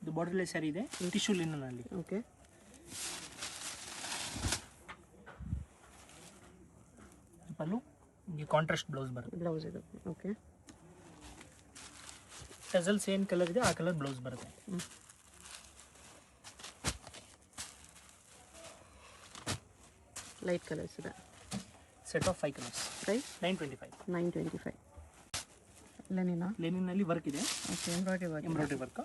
ಇದು ಬಾರ್ಡರ್ಲೆಸ್ ಸ್ಯಾರಿ ಇದೆ, tissue ಲಿನನಲ್ಲಿ. Okay. Pallu ನಿಮಗೆ ಕಾಂಟ್ರಾಸ್ಟ್ ಬ್ಲೌಸ್ ಬರುತ್ತೆ. ಬ್ಲೌಸ್ ಇದು. ಓಕೆ. ಟಸಲ್ಸ್ ಏನು ಕಲರ್ ಇದೆ ಆ ಕಲರ್ ಬ್ಲೌಸ್ ಬರುತ್ತೆ. ಲೈಟ್ ಕಲರ್ಸ್ ಇದೆ. Set of 5 colours. ಪ್ರೈಸ್ 925. 925. ಲೆನಿನಲ್ಲಿ ವರ್ಕ್ ಇದೆ. Okay. Embroidery work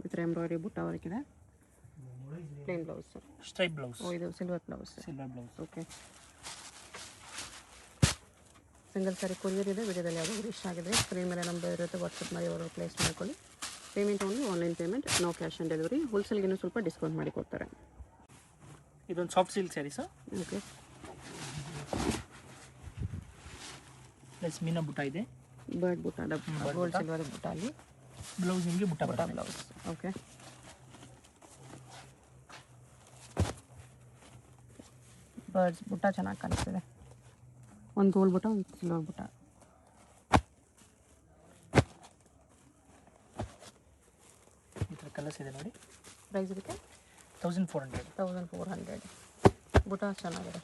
with embroidery butta work ಇದೆ. Plain blouse, stripe blouse. ಇದು silver blouse. Okay. Single sari courier ಇದೆ. ವಿಡಿಯೋದಲ್ಲಿ ಯಾವ್ದಾದ್ರು ಇಷ್ಟ ಆಗಿದೆ ಸ್ಕ್ರೀನ್ ಮೇಲೆ ನಂಬರ್ ಇರುತ್ತೆ, ವಾಟ್ಸಪ್ ಮಾಡಿ ಅವರು ಪ್ಲೇಸ್ ಮಾಡ್ಕೊಳ್ಳಿ. Payment only online payment, no cash on delivery. ಹೋಲ್ಸೇಲ್ಗೆ ಇನ್ನೂ ಸ್ವಲ್ಪ ಡಿಸ್ಕೌಂಟ್ ಮಾಡಿ ಕೊಡ್ತಾರೆ. ಇದೊಂದು soft silk sari sir. Okay. Plus meena butta ಇದೆ, ಬರ್ಡ್ ಬುಟ್ಟ, ಗೋಲ್ಡ್ ಸಿಲ್ವರ್ ಬುಟ್ಟ. ಅಲ್ಲಿ ಬ್ಲೌಸ್ ನಿಮಗೆ ಬುಟ್ಟ ಬ್ಲೌಸ್. ಓಕೆ. ಬರ್ಡ್ಸ್ ಬುಟ್ಟ ಚೆನ್ನಾಗಿ ಕಾಣಿಸ್ತಿದೆ. ಒಂದು ಗೋಲ್ಡ್ ಬುಟ್ಟ, ಒಂದು ಸಿಲ್ವರ್ ಬುಟ್ಟ. ಈ ಥರ ಕಲರ್ಸ್ ಇದೆ ನೋಡಿ. ಪ್ರೈಸ್ ಇದಕ್ಕೆ 1400. ಬುಟ್ಟ ಚೆನ್ನಾಗಿದೆ,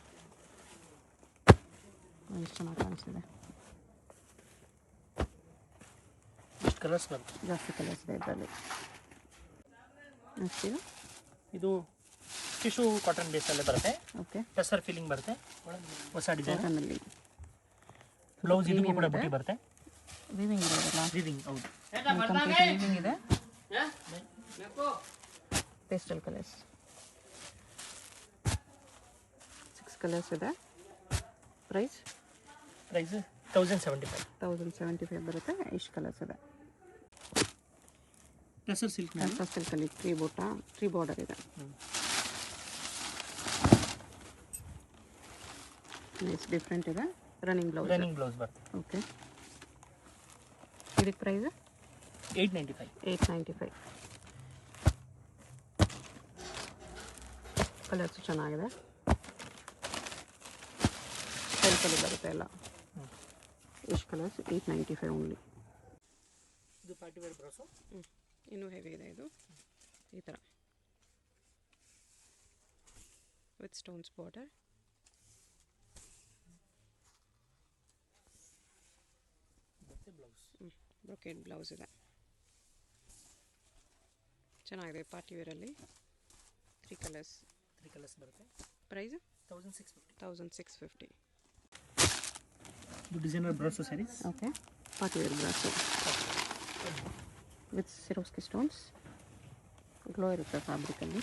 ಎಷ್ಟು ಚೆನ್ನಾಗಿ ಕಾಣಿಸ್ತಿದೆ. ಇಷ್ಟು ಕಲರ್ಸ್ ಬರುತ್ತೆ, ಜಾಸ್ತಿ ಕಲರ್ಸ್ ಇದೆ ಇದರಲ್ಲಿ. ನೆಕ್ಸ್ಟ್ ಇದು ಟಿಶ್ಯೂ ಕಾಟನ್ ಬೇಸಲ್ಲೇ ಬರುತ್ತೆ. ಓಕೆ. ಟಸರ್ ಫೀಲಿಂಗ್ ಬರುತ್ತೆ, ಹೊಸ ಡಿಸೈನ್. ಕಾಟನಲ್ಲಿ ಬ್ಲೌಸ್ ಇದಕ್ಕೂ ಕೂಡ ಬುಟ್ಟಿ ಬರುತ್ತೆ. ವೀವಿಂಗ್ ಇದೆ ಇದೆಲ್ಲ. ವೀವಿಂಗ್ ಹೌದು, ಕಂಪ್ಲೀಟ್ ವೀವಿಂಗ್ ಇದೆ. ಪೇಸ್ಟಲ್ ಕಲರ್ಸ್ 6 ಕಲರ್ಸ್ ಇದೆ. ಪ್ರೈಸ್ 1075 ಬರುತ್ತೆ. ಇಷ್ಟು ಕಲರ್ಸ್ ಇದೆ. ಟಸರ್ ಸಿಲ್ಕಲ್ಲಿ 3 ಬಾರ್ಡರ್ ಇದೆ. ನೈಸ್ ಡಿಫ್ರೆಂಟ್ ಇದೆ. ರನ್ನಿಂಗ್ ಬ್ಲೌಸ್ ಬರುತ್ತೆ. ಓಕೆ. ಇದಕ್ಕೆ ಪ್ರೈಸ್ 895. ಕಲರ್ಸ್ ಚೆನ್ನಾಗಿದೆ. ಸೆಲ್ಫಲ್ಲಿ ಬರುತ್ತೆ ಎಲ್ಲ. ಇಷ್ಟು ಕಲರ್ಸ್ 895 ಓನ್ಲಿ. ಇದು ಪಾರ್ಟಿ ವೇರ್ ಬ್ರೌಸು. ಇನ್ನೂ ಹೆವಿ ಇದೆ ಇದು. ಈ ಥರ with stones border. Brocade blouse ಇದೆ. ಚೆನ್ನಾಗಿದೆ ಪಾರ್ಟಿ ವೇರಲ್ಲಿ. 3 ಕಲರ್ಸ್ ಬರುತ್ತೆ. ಪ್ರೈಸ್ 1650. ಇದು designer brasso saris. Okay. Party wear brasso with Swarovski stones. Glow ಇರುತ್ತೆ ಫ್ಯಾಬ್ರಿಕಲ್ಲಿ.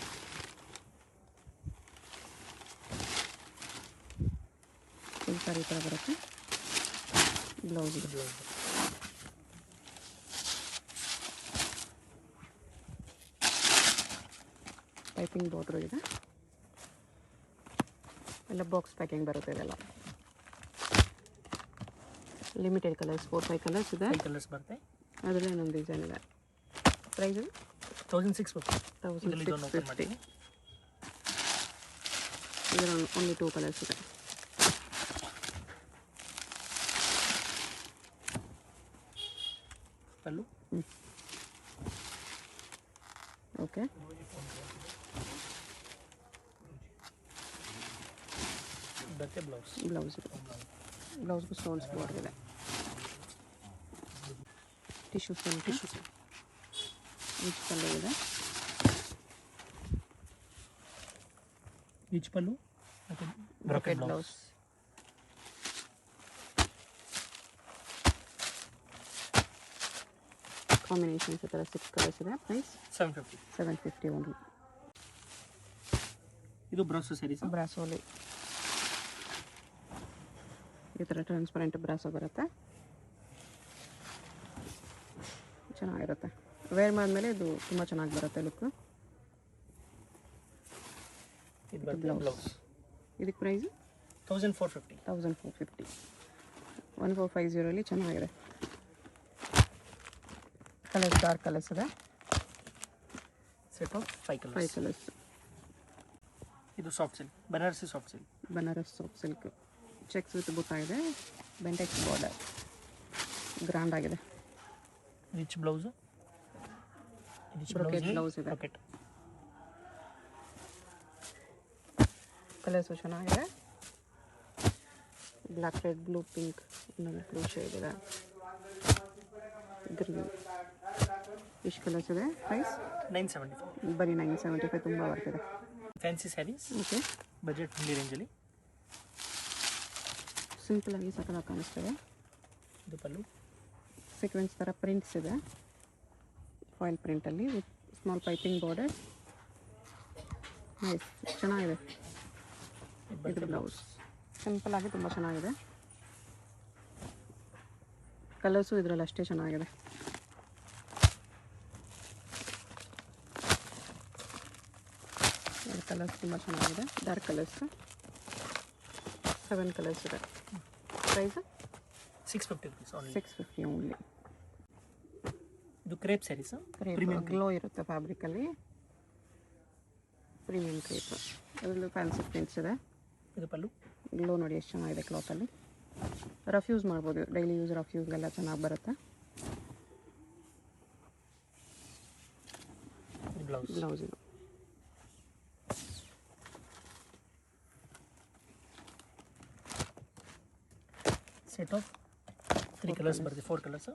ಫುಲ್ ಸಾರಿ ಥರ ಬರುತ್ತೆ. ಬ್ಲೌಸ್ ಇದೆ. ಪೈಪಿಂಗ್ ಬಾರ್ಡರ್ ಇದೆ. ಎಲ್ಲ ಬಾಕ್ಸ್ ಪ್ಯಾಕಿಂಗ್ ಬರುತ್ತೆ ಇದೆಲ್ಲ. ಲಿಮಿಟೆಡ್ ಕಲರ್ಸ್ 4-5 ಕಲರ್ಸ್ ಇದೆ. ಬರುತ್ತೆ. ಅದರಲ್ಲೇ ಇನ್ನೊಂದು ಡಿಸೈನ್ ಇದೆ. ಪ್ರೈಸ್ 1650. ಇದರಲ್ಲಿ ಓನ್ಲಿ 2 ಕಲರ್ಸ್ ಇದೆ. ಪಲ್ಲು. ಓಕೆ. ಬ್ಲೌಸ್ಗೂ ಸ್ಟೋನ್ಸ್ ಬಾರ್ಡರ್ ಇದೆ. ಟಿಶ್ಯೂ ಸಿಲ್ಕ್ ಈಚ್ ಪಲ್ಲು ಇದೆ. Each pallu brocade blouse. Combinations ಈ ಥರ 6 ಕಲರ್ಸ್ ಇದೆ. Price 750 only. ಇದು ಬ್ರಾಸೋ ಸ್ಯಾರೀಸ್. ಬ್ರಾಸೋಲಿ ಈ ಥರ ಟ್ರಾನ್ಸ್ಪರೆಂಟ್ ಬ್ರಾಸೋ ಬರುತ್ತೆ. ಚೆನ್ನಾಗಿರುತ್ತೆ. ವೇರ್ ಮಾಡಿದ್ಮೇಲೆ ಇದು ತುಂಬ ಚೆನ್ನಾಗಿ ಬರುತ್ತೆ ಲುಕ್. ಬ್ಲೌಸ್. ಇದಕ್ಕೆ ಪ್ರೈಸ್ 1450. 1450 ಚೆನ್ನಾಗಿದೆ. ಕಲರ್ಸ್ ಡಾರ್ಕ್ ಕಲರ್ಸ್ ಇದೆ. Set of 5 colours. ಇದು soft silk, Banarasi soft silk. Checks with butta ಇದೆ. ಬೆಂಟೆಕ್ಸ್ ಬಾರ್ಡರ್ ಗ್ರ್ಯಾಂಡ್ ಆಗಿದೆ. Rich blouse, rich brocade blouse blouse ಇದೆ. ರಾಕೆಟ್. ಕಲರ್ಸು ಚೆನ್ನಾಗಿದೆ. ಬ್ಲ್ಯಾಕ್, ರೆಡ್, ಬ್ಲೂ, ಪಿಂಕ್, ಇನ್ನೊಂದು ಬ್ಲೂ ಶೇಡ್ ಇದೆ, ಗ್ರೀನ್. ಇಷ್ಟು ಕಲರ್ಸ್ ಇದೆ. ಪ್ರೈಸ್ 975. ಬರೀ 975, ತುಂಬ ಬರ್ತಿದೆ. Fancy saris, okay. Budget friendly ರೇಂಜಲ್ಲಿ. ಸಿಂಪಲಾಗಿ ಸಕಲಾಗಿ ಕಾಣಿಸ್ತದೆ. ಇದು ಪಲ್ಲು, ಸೀಕ್ವೆನ್ಸ್ ಥರ ಪ್ರಿಂಟ್ಸ್ ಇದೆ, foil ಪ್ರಿಂಟಲ್ಲಿ with small piping border. Nice, ಚೆನ್ನಾಗಿದೆ. ಇದು ಬ್ಲೌಸ್ ಸಿಂಪಲಾಗಿ ತುಂಬ ಚೆನ್ನಾಗಿದೆ. ಕಲರ್ಸು ಇದರಲ್ಲಿ ಅಷ್ಟೇ ಚೆನ್ನಾಗಿದೆ. ಕಲರ್ಸ್ ತುಂಬ ಚೆನ್ನಾಗಿದೆ. ಡಾರ್ಕ್ ಕಲರ್ಸ್ 7 ಕಲರ್ಸ್ ಇದೆ. Price 650 rupees only. 650 ಓನ್ಲಿ. ಇದು ಕ್ರೇಪ್ ಸ್ಯಾರೀಸ್, ಪ್ರೀಮಿಯಂ ಗ್ಲೋ ಇರುತ್ತೆ ಫ್ಯಾಬ್ರಿಕಲ್ಲಿ. ಪ್ರೀಮಿಯಂ ಕ್ರೇಪ್, ಅದರಲ್ಲೂ ಫ್ಯಾನ್ಸಿ ಪ್ರಿಂಟ್ಸ್ ಇದೆ. ಇದು ಪಲ್ಲು, ಗ್ಲೋ ನೋಡಿ ಎಷ್ಟು ಚೆನ್ನಾಗಿದೆ ಕ್ಲಾತಲ್ಲಿ. ರಫ್ ಯೂಸ್ ಮಾಡ್ಬೋದು, ಡೈಲಿ ಯೂಸ್ ರಫ್ ಯೂಸ್ಗೆಲ್ಲ ಚೆನ್ನಾಗಿ ಬರುತ್ತೆ. ಬ್ಲೌಸ್, ಬ್ಲೌಸ್ ಇದು ಸೆಟ್ ಆಫ್ 3 ಕಲರ್ಸ್ ಬರುತ್ತೆ, 4 ಕಲರ್ಸ್.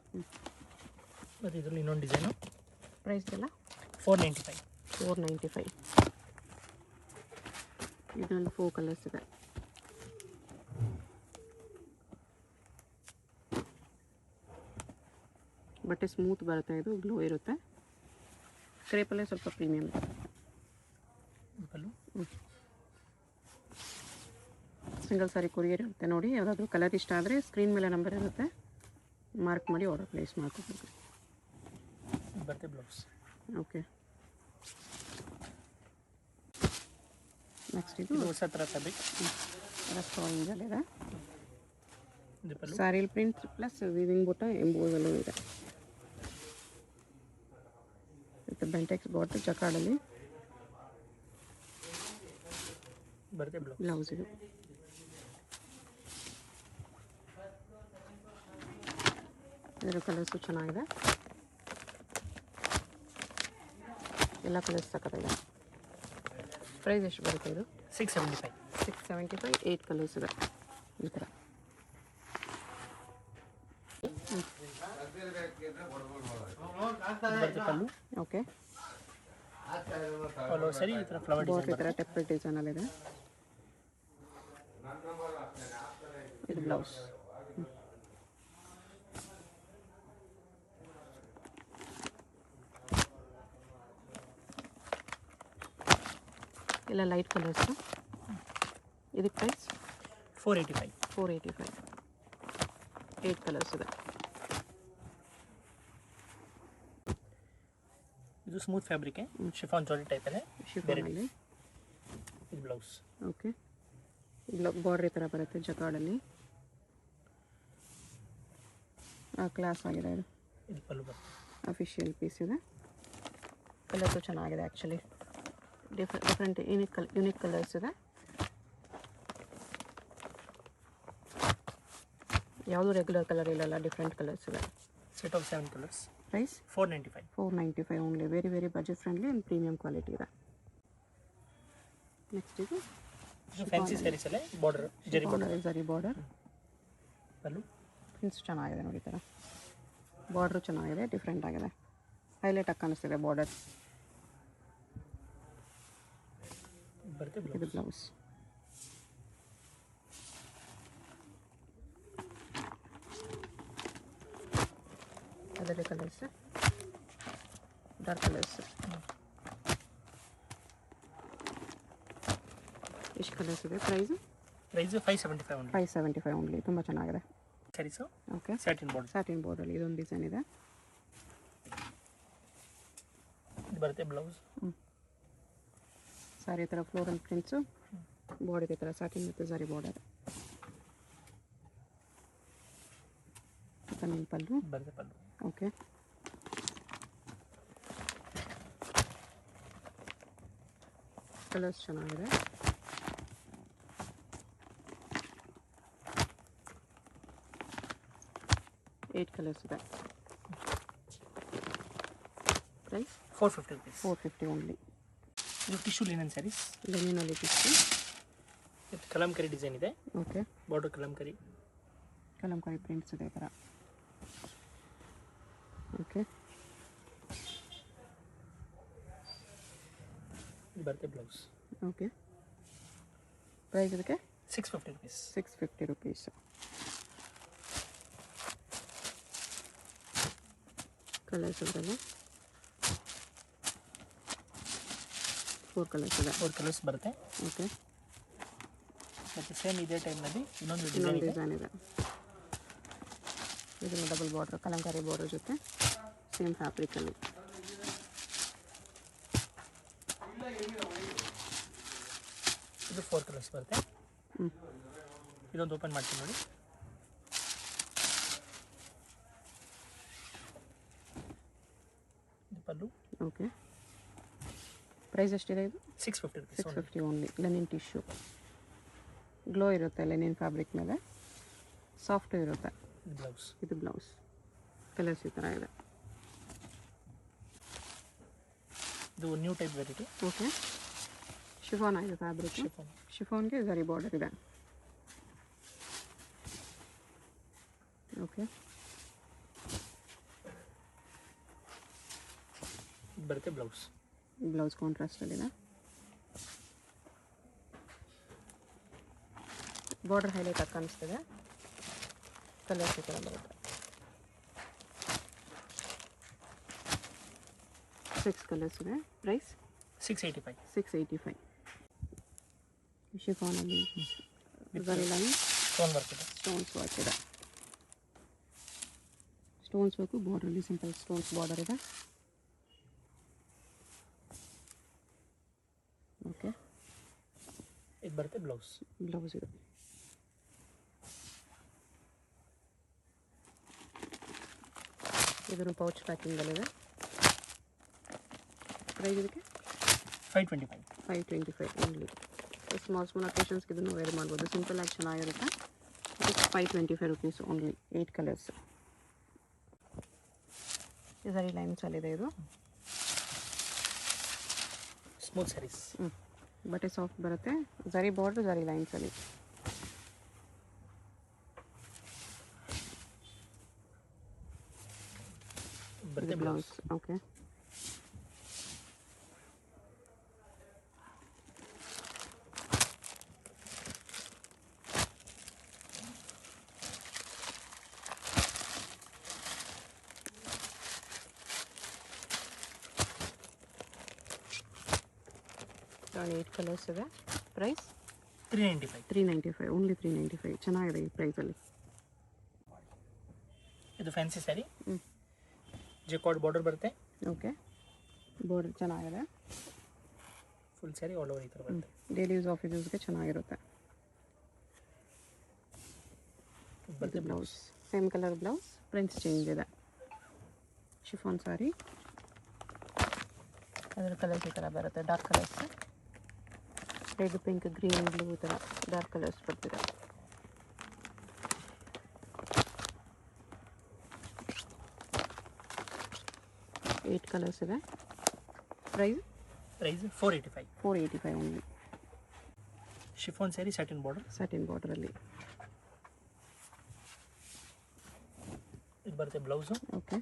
ಮತ್ತು ಇದರಲ್ಲಿ ಇನ್ನೊಂದು ಡಿಸೈನು. ಪ್ರೈಸ್ ಎಲ್ಲ 495. 495. ಇದರಲ್ಲಿ 4 ಕಲರ್ಸ್ ಇದೆ. ಬಟ್ಟೆ ಸ್ಮೂತ್ ಬರುತ್ತೆ, ಇದು ಗ್ಲೋ ಇರುತ್ತೆ. ಕ್ರೇಪಲ್ಲೇ ಸ್ವಲ್ಪ ಪ್ರೀಮಿಯಮ್ ಇದೆ. ಪಲ್ಲು, ಸಿಂಗಲ್ ಸಾರಿ ಕೊರಿಯರ್ ಇರುತ್ತೆ. ನೋಡಿ, ಯಾವುದಾದ್ರೂ ಕಲರ್ ಇಷ್ಟ ಆದರೆ ಸ್ಕ್ರೀನ್ ಮೇಲೆ ನಂಬರ್ ಇರುತ್ತೆ, ಮಾರ್ಕ್ ಮಾಡಿ ಆರ್ಡರ್ ಪ್ಲೇಸ್ ಮಾಡ್ಕೋಬೇಕು. ಬರುತ್ತೆ ಬ್ಲೌಸ್. ಓಕೆ. ನೆಕ್ಸ್ಟ್ ಇದು ಹೊಸ ಥರ ಫ್ಯಾಬ್ರಿಕ್, ರಸ್ಟ್ ಆರೆಂಜಲ್ಲಿದೆ. ಇದು ಪಲ್ಲು, ಸ್ಯಾರಿಲ್ ಪ್ರಿಂಟ್ ಪ್ಲಸ್ ವಿವಿಂಗ್ ಬುಟ್ಟ ಎಂಬೋಸಲ್ಲೂ ಇದೆ. ಮತ್ತು ಬೆಂಟೆಕ್ಸ್ ಬಾಟಲ್ ಜಕಾರ್ಡಲ್ಲಿ ಬರುತ್ತೆ ಬ್ಲೌಸ್. ಬ್ಲೌಸ್ ಇದು. ಇದರ ಕಲರ್ಸು ಚೆನ್ನಾಗಿದೆ, ಎಲ್ಲ ಕಲರ್ಸ್ ಸಕ್ಕತ್ತಾಗಿದೆ. ಪ್ರೈಸ್ ಎಷ್ಟು ಬರುತ್ತೆ ಇದು? 675. 675. 8 ಕಲರ್ಸ್ ಇದೆ ಈ ಥರ. ಬರುತ್ತೆ pallu, okay. All over sari ಈ ಥರ ಫ್ಲವರ್ ಬಾಟ್ ಈ ಡಿಸೈನ್ ಥರ ಟೆಪ್ಲೆಟ್ ಡಿಸೈನಲ್ಲಿದೆ. ಇದು ಬ್ಲೌಸ್. ಎಲ್ಲ ಲೈಟ್ ಕಲರ್ಸು. ಇದಕ್ಕೆ ಪ್ರೈಸ್ 485. 485. 8 ಕಲರ್ಸ್ ಇದೆ. ಇದು ಸ್ಮೂತ್ ಫ್ಯಾಬ್ರಿಕ್, ಶಿಫಾನ್ ಜಾಲಿ ಟೈಪ್ ಇದೆ. ಶಿಫಾನಲ್ಲಿ. ಇದು ಬ್ಲೌಸ್. ಓಕೆ. ಬಾರ್ಡ್ರ್ ಈ ಥರ ಬರುತ್ತೆ ಜಕಾರ್ಡಲ್ಲಿ. ಕ್ಲಾಸ್ ಆಗಿದೆ ಇದು. ಇದು ಪಲ್ಲು ಬರುತ್ತೆ. ಅಫಿಷಿಯಲ್ ಪೀಸ್ ಇದೆ. ಕಲರ್ಸು ಚೆನ್ನಾಗಿದೆ ಆ್ಯಕ್ಚುಲಿ. ಡಿಫ್ರೆಂಟ್ ಯುನಿಕ್ ಕಲರ್ಸ್ ಇದೆ. ಯಾವುದು ರೆಗ್ಯುಲರ್ ಕಲರ್ ಇಲ್ಲಲ್ಲ, ಡಿಫ್ರೆಂಟ್ ಕಲರ್ಸ್ ಇದೆ. Set of 7 colours. Price 495. 495 only. Very very budget friendly and premium quality ಇದೆ. ನೆಕ್ಸ್ಟ್ ಇದು ಫ್ಯಾನ್ಸಿ ಸ್ಯಾರೀಸ್ ಅಲ್ಲೇ ಬಾರ್ಡರ್, ಜರಿ ಬಾರ್ಡರ್. ಜರಿ ಬಾರ್ಡರ್. ಪಲ್ಲು, ಪ್ರಿಂಟ್ಸ್ ಚೆನ್ನಾಗಿದೆ ನೋಡಿ, ಈ ಥರ ಬಾರ್ಡ್ರು ಚೆನ್ನಾಗಿದೆ, ಡಿಫ್ರೆಂಟ್ ಆಗಿದೆ, ಹೈಲೈಟ್ ಆಗಿ ಕಾಣಿಸ್ತಿದೆ ಬಾರ್ಡರ್. ಬರುತ್ತೆ ಇದು ಬ್ಲೌಸ್. ಬ್ಲೌಸ್. ಅದರಲ್ಲಿ ಕಲರ್ಸ್ ಡಾರ್ಕ್ ಕಲರ್ಸ್. ಎಷ್ಟು ಕಲರ್ಸ್ ಇದೆ? Price price 575 only. 575 ಓನ್ಲಿ. ತುಂಬ ಚೆನ್ನಾಗಿದೆ saris. Okay. Satin border. Satin ಬೋರ್ಡಲ್ಲಿ ಇದೊಂದು ಡಿಸೈನ್ ಇದೆ. ಇದು ಬರುತ್ತೆ ಬ್ಲೌಸ್. ಸಾರಿ ಥರ ಫ್ಲೋರಲ್ ಪ್ರಿಂಟ್ಸು, ಬಾರ್ಡರ್ ಈ ಥರ ಸ್ಯಾಟಿನ್ ಮತ್ತು ಸಾರಿ ಬಾರ್ಡರ್. ನಿಮ್ಮ ಪಲ್ಲು ಬರುತ್ತೆ ಪಲ್ಲು. ಓಕೆ. ಕಲರ್ಸ್ ಚೆನ್ನಾಗಿದೆ. ಏಟ್ ಕಲರ್ಸ್ ಇದೆ. Price 450 rupees. 450 ಓನ್ಲಿ. ಇದು ಟಿಶ್ಯೂ ಲಿನನ್ ಸ್ಯಾರೀಸ್. ಲೆನಿನಲ್ಲಿ ಟಿಶ್ಯೂ. ಇದು ಕಲಂಕರಿ ಡಿಸೈನ್ ಇದೆ. ಓಕೆ. ಬಾರ್ಡರ್ ಕಲಂಕರಿ ಪ್ರಿಂಟ್ಸ್ ಇದೆ ಈ ಥರ. ಓಕೆ. ಇದು ಬರುತ್ತೆ ಬ್ಲೌಸ್. ಓಕೆ. ಪ್ರೈಸ್ ಇದಕ್ಕೆ 650 rupees. 650 rupees. ಕಲರ್ಸ್ ಇದರಲ್ಲಿ 4 ಕಲರ್ಸ್ ಇದೆ. 4 ಕಲರ್ಸ್ ಬರುತ್ತೆ. ಓಕೆ. ಮತ್ತು ಸೇಮ್ ಇದೇ ಟೈಮ್ನಲ್ಲಿ ಇನ್ನೊಂದು ಡಿಸೈನ್ ಇದೆ. ಇದನ್ನು ಡಬಲ್ ಬಾರ್ಡರ್ ಕಲಂಕಾರಿ ಬಾರ್ಡರ್ ಜೊತೆ ಸೇಮ್ ಫ್ಯಾಬ್ರಿಕಲ್ಲಿ. ಇದು 4 ಕಲರ್ಸ್ ಬರುತ್ತೆ. ಇದೊಂದು ಓಪನ್ ಮಾಡ್ತೀನಿ ನೋಡಿ. ಇದು ಪಲ್ಲು. ಓಕೆ. ಪ್ರೈಸ್ ಎಷ್ಟಿದೆ ಇದು? 650 rupees. 650 only. Linen tissue. Glow ಇರುತ್ತೆ ಲೆನಿನ್ ಫ್ಯಾಬ್ರಿಕ್ ಮೇಲೆ. ಸಾಫ್ಟು ಇರುತ್ತೆ. ಬ್ಲೌಸ್. ಇದು ಬ್ಲೌಸ್. ಕಲರ್ಸ್ ಈ ಥರ ಇದೆ. ಇದು new type variety. Okay. Chiffon ಇದೆ ಫ್ಯಾಬ್ರಿಕ್. ಶಿಫಾನ್ಗೆ ಝರಿ ಬಾರ್ಡರ್ ಇದೆ. ಓಕೆ. ಬರುತ್ತೆ ಬ್ಲೌಸ್. ಬ್ಲೌಸ್ ಕಾಂಟ್ರಾಸ್ಟಲ್ಲಿದೆ. ಬಾರ್ಡರ್ ಹೈಲೈಟ್ ಆಗಿ ಕಾಣಿಸ್ತಿದೆ. ಕಲರ್ಸ್ ಈ ಥರ ಬರುತ್ತೆ. 6 ಕಲರ್ಸ್ ಇದೆ. ಪ್ರೈಸ್ 685. 685. ಶಿಫಾನಲ್ಲಿ ಝರಿ ಲೈನ್ ಸ್ಟೋನ್ ವರ್ಕ್ ಇದೆ. ಸ್ಟೋನ್ಸ್ ವರ್ಕ್ ಇದೆ. ಸ್ಟೋನ್ಸ್ ವರ್ಕು ಬಾರ್ಡ್ರಲ್ಲಿ ಸಿಂಪಲ್ ಸ್ಟೋನ್ಸ್ ಬಾರ್ಡರ್ ಇದೆ. ಓಕೆ. ಇದು ಬರುತ್ತೆ ಬ್ಲೌಸ್. ಬ್ಲೌಸ್ ಇದೆ. ಇದನ್ನು ಪೌಚ್ ಪ್ಯಾಕಿಂಗಲ್ಲಿದೆ. ಪ್ರೈಸ್ ಇದಕ್ಕೆ 525. 525 ಓನ್ಲಿ. ಸ್ಮಾಲ್ ಅಕೇಶನ್ಸ್ಗೆ ಇದನ್ನು ವೇರ್ ಮಾಡ್ಬೋದು. ಸಿಂಪಲ್ ಆಗಿ ಚೆನ್ನಾಗಿರುತ್ತೆ. 525 rupees ಓನ್ಲಿ. 8 ಕಲರ್ಸ್. ಝರಿ ಲೈನ್ಸಲ್ಲಿದೆ ಇದು. ಸ್ಮೂತ್ ಸ್ಯಾರೀಸ್. ಬಟ್ಟೆ ಸಾಫ್ಟ್ ಬರುತ್ತೆ. ಝರಿ ಬಾರ್ಡರ್ ಝರಿ ಲೈನ್ಸಲ್ಲಿ. ಬರುತ್ತೆ ಬ್ಲೌಸ್. ಓಕೆ. ಅರೌಂಡ್ 8 ಕಲರ್ಸ್ ಇದೆ. ಪ್ರೈಸ್ 395. 395 ಓನ್ಲಿ. 395 ಚೆನ್ನಾಗಿದೆ ಈ ಪ್ರೈಸಲ್ಲಿ. ಇದು ಫ್ಯಾನ್ಸಿ ಸ್ಯಾರಿ. ಜೆಕಾರ್ಡ್ ಬಾರ್ಡರ್ ಬರುತ್ತೆ. ಓಕೆ. ಬಾರ್ಡರ್ ಚೆನ್ನಾಗಿದೆ. ಫುಲ್ ಸ್ಯಾರಿ ಆಲ್ ಓವರ್ ಈ ಥರ ಬರುತ್ತೆ. ಡೈಲಿ ಯೂಸ್ ಆಫೀಸ್ ಯೂಸ್ಗೆ ಚೆನ್ನಾಗಿರುತ್ತೆ. ಬರುತ್ತೆ blouse same colour blouse. Prints change ಇದೆ. ಶಿಫಾನ್ ಸಾರಿ. ಅದರ ಕಲರ್ಸ್ ಈ ಥರ ಬರುತ್ತೆ. Dark colours. Red, pink, green, blue ಈ ಥರ ಡಾರ್ಕ್ ಕಲರ್ಸ್ ಬರ್ತಿದೆ. ಏಟ್ ಕಲರ್ಸ್ ಇದೆ. Price 485. 485 only. Chiffon sari satin border. Satin ಬಾರ್ಡರಲ್ಲಿ. ಇದು ಬರುತ್ತೆ ಬ್ಲೌಸು. ಓಕೆ.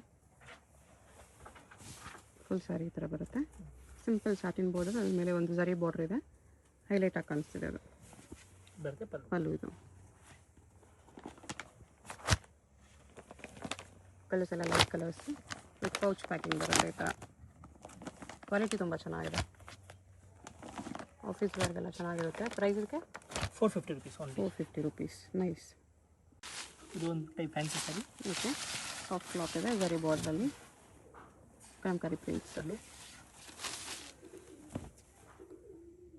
ಫುಲ್ ಸ್ಯಾರಿ ಈ ಥರ ಬರುತ್ತೆ. Simple satin border. ಅದ್ರ ಮೇಲೆ ಒಂದು ಝರಿ ಬಾರ್ಡರ್ ಇದೆ. ಹೈಲೈಟ್ ಆಗಿ ಕಾಣಿಸ್ತಿದೆ ಅದು. ಬರುತ್ತೆ ಪಲ್ಲು. ಪಲ್ಲು ಇದು. ಕಲರ್ಸ್ ಎಲ್ಲ light colours. With pouch packing ಬರುತ್ತೆ ಈ ಥರ. ಕ್ವಾಲಿಟಿ ತುಂಬ ಚೆನ್ನಾಗಿದೆ. ಆಫೀಸ್ ವೇರ್ಗೆಲ್ಲ ಚೆನ್ನಾಗಿರುತ್ತೆ. ಪ್ರೈಸ್ ಇದಕ್ಕೆ 450 rupees ಓನ್ಲಿ. 450 rupees. ನೈಸ್. ಇದು ಒಂದು type fancy sari. Okay. Soft cloth ಇದೆ. ಝರಿ ಬಾರ್ಡ್ರಲ್ಲಿ ಕಲಂಕಾರಿ ಪ್ರಿಂಟ್ಸ್.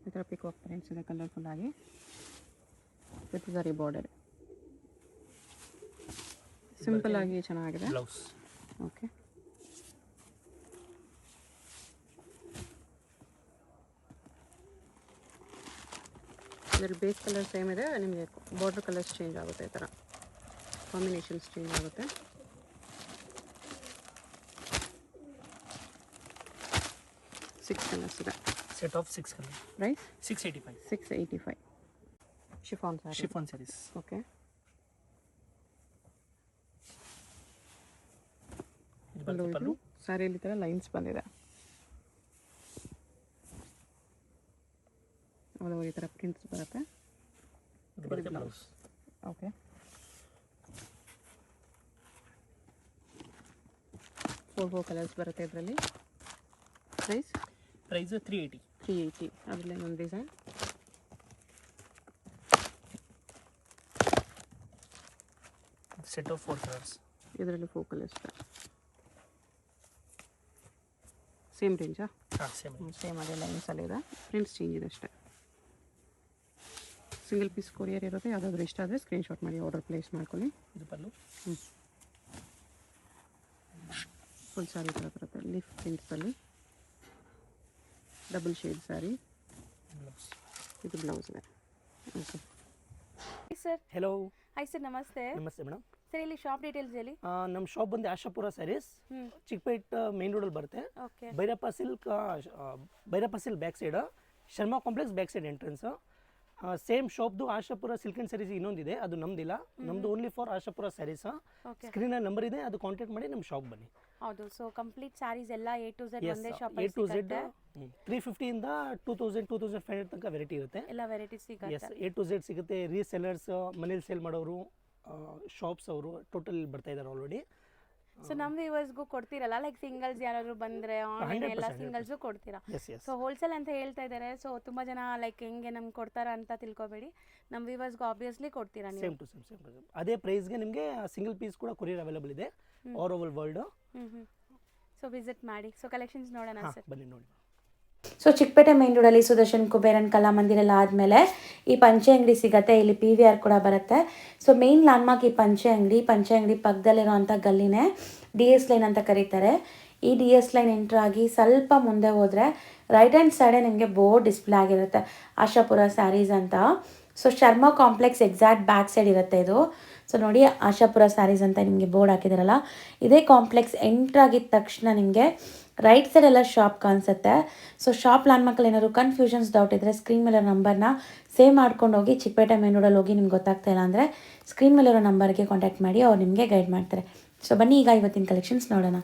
ಈ ಥರ ಪಿಕಾಕ್ ಪ್ರಿಂಟ್ಸ್ ಇದೆ ಕಲರ್ಫುಲ್ ಆಗಿ ವಿತ್ ಝರಿ ಬಾರ್ಡರ್. ಸಿಂಪಲ್ ಆಗಿ ಚೆನ್ನಾಗಿದೆ. ಬ್ಲೌಸ್. ಓಕೆ. ಇದರ ಬೇಸ್ ಕಲರ್ ಸೇಮ್ ಇದೆ. ನಿಮಗೆ ಬಾರ್ಡರ್ ಕಲರ್ಸ್ ಚೇಂಜ್ ಆಗುತ್ತೆ. ಈ ಥರ ಕಾಂಬಿನೇಷನ್ಸ್ ಚೇಂಜ್ ಆಗುತ್ತೆ. 6 ಕಲರ್ಸ್ ಇದೆ. Set of 6 colour. Price 685. 685. Chiffon sari. Chiffon saris. Okay. Pallu ಸ್ಯಾರಿಯಲ್ಲಿ ಥರ ಲೈನ್ಸ್ ಬಂದಿದೆ. ಈ ಥರ ಪ್ರಿಂಟ್ಸ್ ಬರುತ್ತೆ. ಇದು ಬರುತ್ತೆ ಬ್ಲೌಸ್. ಓಕೆ. 4 ಕಲರ್ಸ್ ಬರುತ್ತೆ ಇದರಲ್ಲಿ. ಪ್ರೈಸ್ 380. 380. ಅದರಲ್ಲಿ ಒಂದು ಡಿಸೈನ್. Set of 4 colours. ಇದರಲ್ಲಿ 4 ಕಲರ್ಸ್. ಸೇಮ್ ರೇಂಜಾ? ಹಾಂ, ಸೇಮ್ ಅದೇ ಲೈನ್ಸಲ್ಲಿದೆ. ಪ್ರಿಂಟ್ಸ್ ಚೇಂಜ್ ಇದೆ ಅಷ್ಟೇ. ಸಿಂಗಲ್ ಪೀಸ್ ಕೊರಿಯರ್ ಇರುತ್ತೆ. ಯಾವುದಾದ್ರೂ ಇಷ್ಟ ಆದರೆ ಸ್ಕ್ರೀನ್ಶಾಟ್ ಮಾಡಿ ಆರ್ಡರ್ ಪ್ಲೇಸ್ ಮಾಡ್ಕೊಳ್ಳಿ. ಇದು ಪಲ್ಲು. ಫುಲ್ ಸ್ಯಾರಿ ಥರ ಬರುತ್ತೆ. ಲೀಫ್ ಪ್ರಿಂಟ್ಸಲ್ಲಿ ಡಬಲ್ ಶೇಡ್ ಸ್ಯಾರಿ. ಬ್ಲೌಸ್. ಇದು ಬ್ಲೌಸ್ ಇದೆ. Okay sir. Hello. Hi sir, namaste. Namaste madam. Sir, ಇಲ್ಲಿ ಶಾಪ್ ಡೀಟೇಲ್ಸ್ ಹೇಳಿ. ನಮ್ಮ ಶಾಪ್ ಬಂದು ಆಶಾಪುರ ಸ್ಯಾರೀಸ್, ಚಿಕ್ಕಪೇಟ್ ಮೇನ್ ರೋಡಲ್ಲಿ ಬರುತ್ತೆ. Okay. Bhairappa silk back side, Sharma complex back side entrance. Same ಶಾಪ್ದು ಆಶಾಪುರ ಸಿಲ್ಕ್ ಆ್ಯಂಡ್ ಸ್ಯಾರೀಸ್ ಇನ್ನೊಂದಿದೆ, ಅದು ನಮ್ದಿಲ್ಲ. ನಮ್ದು ಓನ್ಲಿ ಫಾರ್ ಆಶಾಪುರ ಸ್ಯಾರೀಸ್. ಸ್ಕ್ರೀನಲ್ಲಿ ನಂಬರ್ ಇದೆ, ಅದು ಕಾಂಟ್ಯಾಕ್ಟ್ ಮಾಡಿ ನಮ್ಮ ಶಾಪ್ ಬನ್ನಿ. ಹೌದು. ಸೊ ಕಂಪ್ಲೀಟ್ ಸ್ಯಾರೀಸ್ ಎಲ್ಲ A to Z ಒಂದೇ ಶಾಪ್ A to Z 350 ಇಂದ 2000 2500 ತನಕ ವೆರೈಟಿ ಇರುತ್ತೆ. ಎಲ್ಲ ವೆರೈಟೀಸ್ ಸಿಗುತ್ತೆ. A to Z ಸಿಗುತ್ತೆ. ರೀಸೆಲ್ಲರ್ಸ್, ಮನೇಲಿ ಸೇಲ್ ಮಾಡೋರು, ಶಾಪ್ಸ್ ಅವರು ಟೋಟಲ್ ಬರ್ತಾ ಇದ್ದಾರೆ ಆಲ್ರೆಡಿ. ಸೊ ನಮ್ಮ ವ್ಯೂವರ್ಸ್ಗೂ ಕೊಡ್ತೀರಲ್ಲ, ಲೈಕ್ ಸಿಂಗಲ್ಸ್ ಯಾರಾದ್ರು ಬಂದರೆ ಆನ್ಲೈನ್ ಎಲ್ಲ ಸಿಂಗಲ್ಸು ಕೊಡ್ತೀರಾ? ಸೊ ಹೋಲ್ಸೇಲ್ ಅಂತ ಹೇಳ್ತಾ ಇದ್ದಾರೆ. ಸೊ ತುಂಬ ಜನ ಲೈಕ್ ಹೆಂಗೆ ನಮ್ಗೆ ಕೊಡ್ತಾರ ಅಂತ ತಿಳ್ಕೊಬೇಡಿ. ನಮ್ಮ ವ್ಯೂವರ್ಸ್ಗೂ ಆಬ್ವಿಯಸ್ಲಿ ಕೊಡ್ತೀರಾ ನೀವು? ಸೇಮ್ ಟು ಸೇಮ್ ಅದೇ ಪ್ರೈಸ್ಗೆ ನಿಮಗೆ ಸಿಂಗಲ್ ಪೀಸ್ ಕೂಡ ಕೊರಿಯರ್ ಅವೈಲೇಬಲ್ ಇದೆ all over world. So visit ಮಾಡಿ. ಸೊ ಕಲೆಕ್ಷನ್ಸ್ ನೋಡೋಣ ಸರ್. ಬನ್ನಿ ನೋಡಿ. ಸೊ ಚಿಕ್ಕಪೇಟೆ ಮೇನ್ ರೋಡಲ್ಲಿ ಸುದರ್ಶನ್ ಕುಬೇರನ್ ಕಲಾಮಂದಿರ ಎಲ್ಲ ಆದಮೇಲೆ ಈ ಪಂಚೆ ಅಂಗಡಿ ಸಿಗುತ್ತೆ. ಇಲ್ಲಿ PVR ಕೂಡ ಬರುತ್ತೆ. ಸೊ ಮೇನ್ ಲ್ಯಾಂಡ್ಮಾರ್ಕ್ ಈ ಪಂಚೆ ಅಂಗಡಿ ಪಕ್ಕದಲ್ಲಿರುವಂಥ ಗಲ್ಲಿನೇ DS ಲೈನ್ ಅಂತ ಕರೀತಾರೆ. ಈ DS ಲೈನ್ ಎಂಟ್ರ್ ಆಗಿ ಸ್ವಲ್ಪ ಮುಂದೆ ಹೋದರೆ ರೈಟ್ ಹ್ಯಾಂಡ್ ಸೈಡೇ ನಿಮಗೆ ಬೋರ್ಡ್ ಡಿಸ್ಪ್ಲೇ ಆಗಿರುತ್ತೆ, ಆಶಾಪುರ ಸ್ಯಾರೀಸ್ ಅಂತ. So Sharma complex exact back side ಇರುತ್ತೆ ಇದು. ಸೊ ನೋಡಿ, ಆಶಾಪುರ ಸ್ಯಾರೀಸ್ ಅಂತ ನಿಮಗೆ ಬೋರ್ಡ್ ಹಾಕಿದಾರಲ್ಲ, ಇದೇ ಕಾಂಪ್ಲೆಕ್ಸ್ ಎಂಟ್ರ್ ಆಗಿದ ತಕ್ಷಣ ನಿಮಗೆ ರೈಟ್ ಸೈಡ್ ಎಲ್ಲ ಶಾಪ್ ಕಾಣಿಸುತ್ತೆ. ಸೊ ಶಾಪ್ ಲ್ಯಾಂಡ್ಮಾರ್ಕಲ್ಲಿ ಏನಾದ್ರು ಕನ್ಫ್ಯೂಷನ್ಸ್ ಡೌಟ್ ಇದ್ದರೆ ಸ್ಕ್ರೀನ್ ಮೇಲೆ ನಂಬರ್ನ ಸೇವ್ ಮಾಡ್ಕೊಂಡು ಹೋಗಿ. ಚಿಕ್ಕಪೇಟೆ ಮೇನ್ ರೋಡಲ್ಲಿ ಹೋಗಿ ನಿಮ್ಗೆ ಗೊತ್ತಾಗ್ತಾ ಇಲ್ಲ ಅಂದರೆ ಸ್ಕ್ರೀನ್ ಮೇಲಿರೋ ನಂಬರ್ಗೆ ಕಾಂಟ್ಯಾಕ್ಟ್ ಮಾಡಿ, ಅವ್ರು ನಿಮಗೆ ಗೈಡ್ ಮಾಡ್ತಾರೆ. ಸೊ ಬನ್ನಿ, ಈಗ ಇವತ್ತಿನ ಕಲೆಕ್ಷನ್ಸ್ ನೋಡೋಣ.